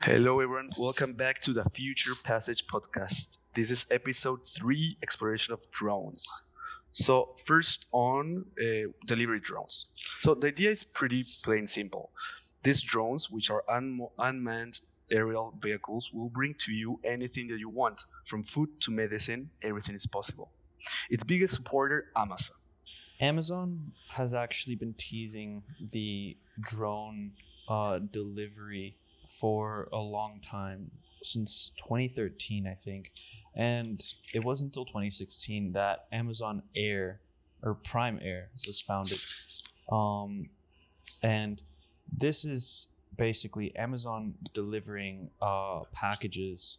Hello, everyone. Welcome back to the Future Passage podcast. This is episode 3, Exploration of Drones. So, first on delivery drones. So, the idea is pretty plain simple. These drones, which are unmanned aerial vehicles, will bring to you anything that you want, from food to medicine, everything is possible. Its biggest supporter, Amazon. Amazon has actually been teasing the drone delivery for a long time, since 2013, I think. And it wasn't until 2016 that Amazon Air or Prime Air was founded. Um, and this is basically Amazon delivering packages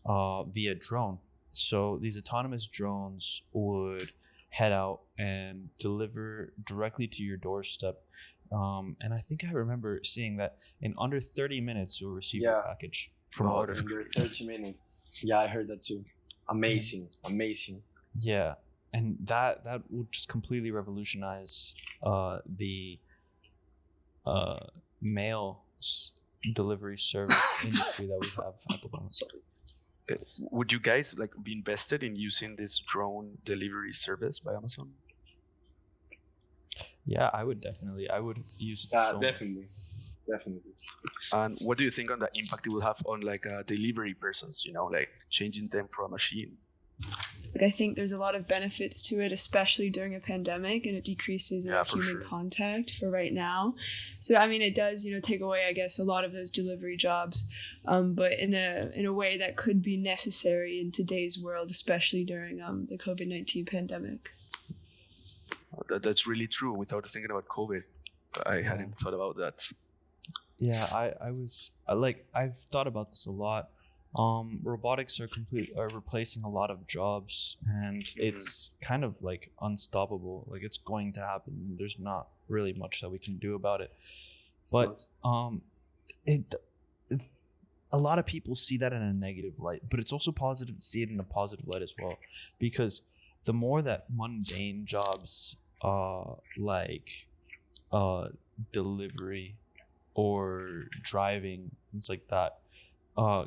via drone. So these autonomous drones would head out and deliver directly to your doorstep. And I think I remember seeing that in under 30 minutes you'll receive your Yeah, package from Oh, order. that's under 30 minutes. Yeah, I heard that too. Amazing, amazing. Yeah, and that would just completely revolutionize the uh, mail delivery service industry that we have at the moment. Would you guys be invested in using this drone delivery service by Amazon? Yeah, I would definitely. I would use it Yeah, so much. definitely. And what do you think on the impact it will have on delivery persons? Like changing them for a machine. I think there's a lot of benefits to it, especially during a pandemic, and it decreases Yeah, for human sure. contact for right now. So I mean, it does take away, I guess, a lot of those delivery jobs, but in a way that could be necessary in today's world, especially during the COVID-19 pandemic. That's really true. Without thinking about COVID, I hadn't thought about that. Yeah, I've thought about this a lot. Robotics are replacing a lot of jobs, and it's kind of like unstoppable. Like, it's going to happen. There's not really much that we can do about it. But it a lot of people see that in a negative light, but it's also positive to see it in a positive light as well, because the more that mundane jobs like delivery or driving, things like that,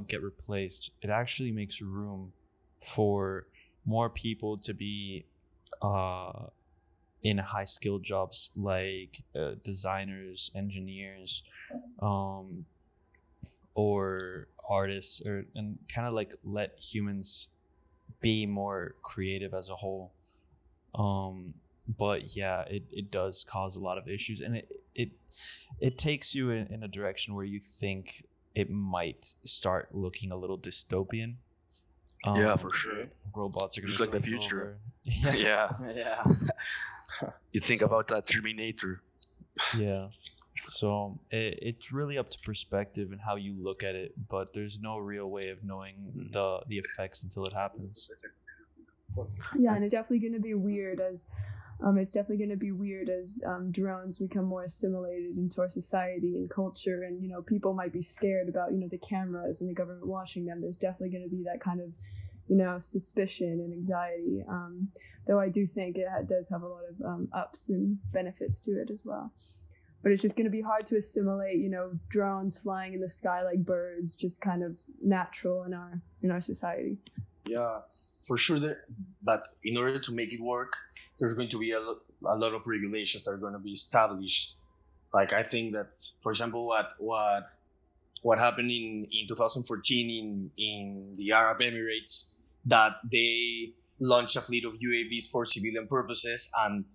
get replaced, it actually makes room for more people to be in high skilled jobs like designers, engineers, or artists, and kind of like let humans be more creative as a whole. But yeah, it does cause a lot of issues, and it takes you in a direction where you think it might start looking a little dystopian. Yeah, for sure. Robots are going Looks to like the take future. over. Yeah. Yeah. You think about that Terminator. Yeah. So it's really up to perspective and how you look at it, but there's no real way of knowing the effects until it happens. Yeah, and it's definitely going to be weird as drones become more assimilated into our society and culture, and people might be scared about the cameras and the government watching them. There's definitely going to be that kind of suspicion and anxiety. Though I do think it does have a lot of ups and benefits to it as well. But it's just going to be hard to assimilate, drones flying in the sky like birds, just kind of natural in our society. Yeah, for sure. But in order to make it work, there's going to be a lot of regulations that are going to be established. Like, I think that, for example, what happened in 2014 in the Arab Emirates, that they launched a fleet of UAVs for civilian purposes, and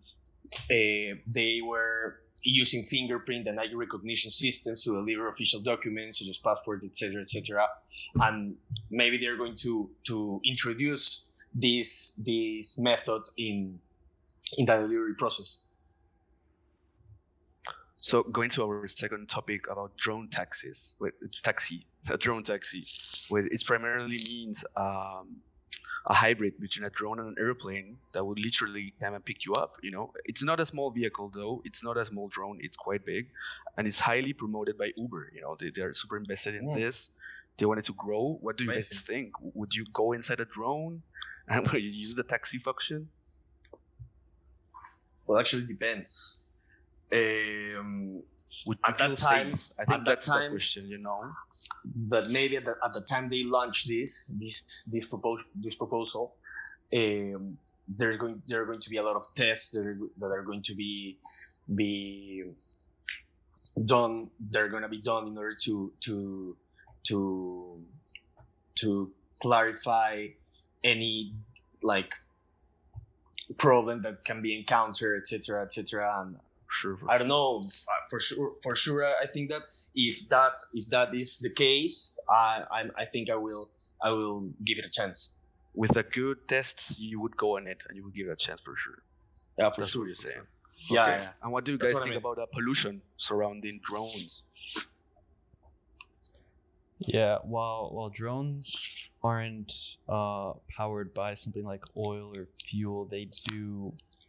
they were using fingerprint and eye recognition systems to deliver official documents such as passports, etc., etc. And maybe they're going to introduce this method in the delivery process. So going to our second topic about drone taxis, a drone taxi, where it primarily means a hybrid between a drone and an airplane that would literally come and pick you up. It's not a small vehicle though. It's not a small drone. It's quite big, and it's highly promoted by Uber. They're super invested in this. They wanted to grow. What do you guys think? Would you go inside a drone and will you use the taxi function? Well, actually, depends. Would At you that feel time- safe? I at think that that's the time- question, you know. But maybe at the time they launch this proposal, there are going to be a lot of tests that are going to be done. They're going to be done in order to clarify any like problem that can be encountered, etc., and Sure. I don't know for sure. I think that if that is the case, I think I will give it a chance. With the good tests, you would go on it and you would give it a chance for sure. Yeah, for That's sure. what you're saying. Yeah, Okay. yeah. And what do you That's guys what I think mean. about the pollution surrounding drones? Yeah, while drones aren't powered by something like oil or fuel,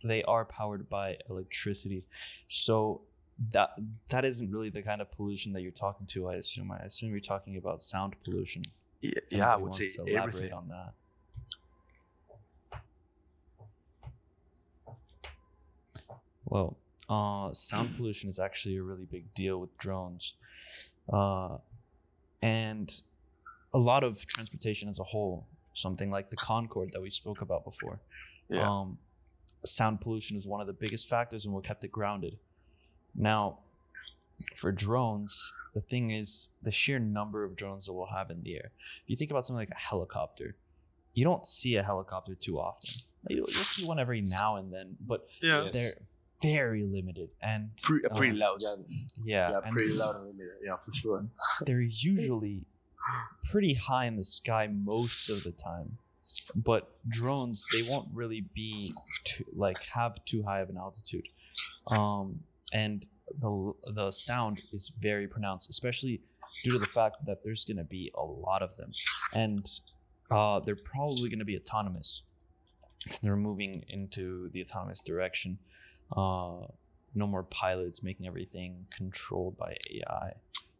they are powered by electricity. So that isn't really the kind of pollution that you're talking to. I assume you're talking about sound pollution. Yeah, If yeah, I anybody would say wants to elaborate everything. on that. Well, sound pollution is actually a really big deal with drones, and a lot of transportation as a whole. Something like the Concorde that we spoke about before. Yeah. Sound pollution is one of the biggest factors and what kept it grounded. Now, for drones, the thing is the sheer number of drones that we'll have in the air. If you think about something like a helicopter, you don't see a helicopter too often. You'll see one every now and then, but Yeah. they're very limited and Pretty loud. Yeah, and pretty loud and limited. Yeah, for sure. they're usually pretty high in the sky most of the time. But drones, they won't really be have too high of an altitude, and the sound is very pronounced, especially due to the fact that there's going to be a lot of them, and they're probably going to be autonomous. They're moving into the autonomous direction. No more pilots making everything controlled by AI.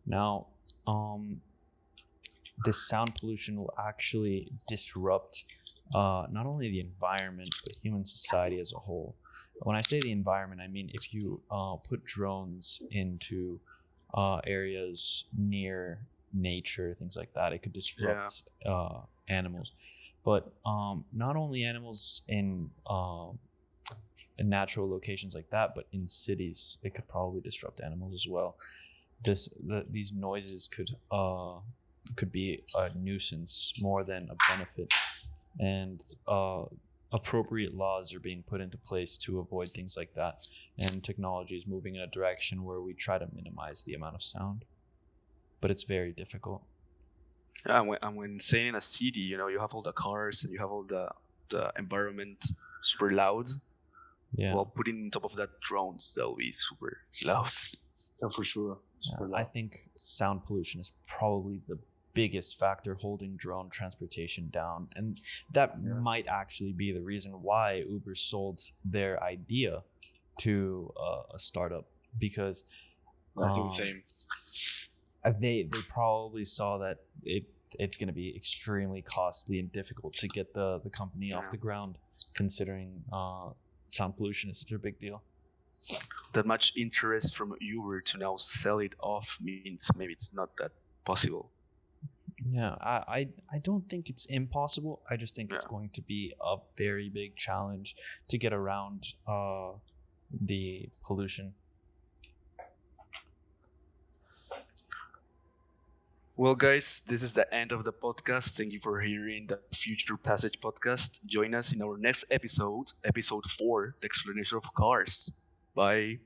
Now, this sound pollution will actually disrupt not only the environment but human society as a whole. When I say the environment, I mean if you put drones into areas near nature, things like that, it could disrupt animals. But not only animals in natural locations like that, but in cities, it could probably disrupt animals as well. These noises could be a nuisance more than a benefit, and appropriate laws are being put into place to avoid things like that, and technology is moving in a direction where we try to minimize the amount of sound, but it's very difficult. Yeah, and when saying in a city, you have all the cars and you have all the environment super loud. Yeah. Well, putting on top of that drones, that'll be super loud. Yeah, for sure. Super I loud. think sound pollution is probably the biggest factor holding drone transportation down, and that might actually be the reason why Uber sold their idea to a startup, because I think the same. they probably saw that it's going to be extremely costly and difficult to get the company off the ground, considering sound pollution is such a big deal. That much interest from Uber to now sell it off means maybe it's not that possible. Yeah, I don't think it's impossible. I just think it's Yeah. going to be a very big challenge to get around the pollution. Well, guys, this is the end of the podcast. Thank you for hearing the Future Passage podcast. Join us in our next episode, episode 4, the explanation of cars. Bye.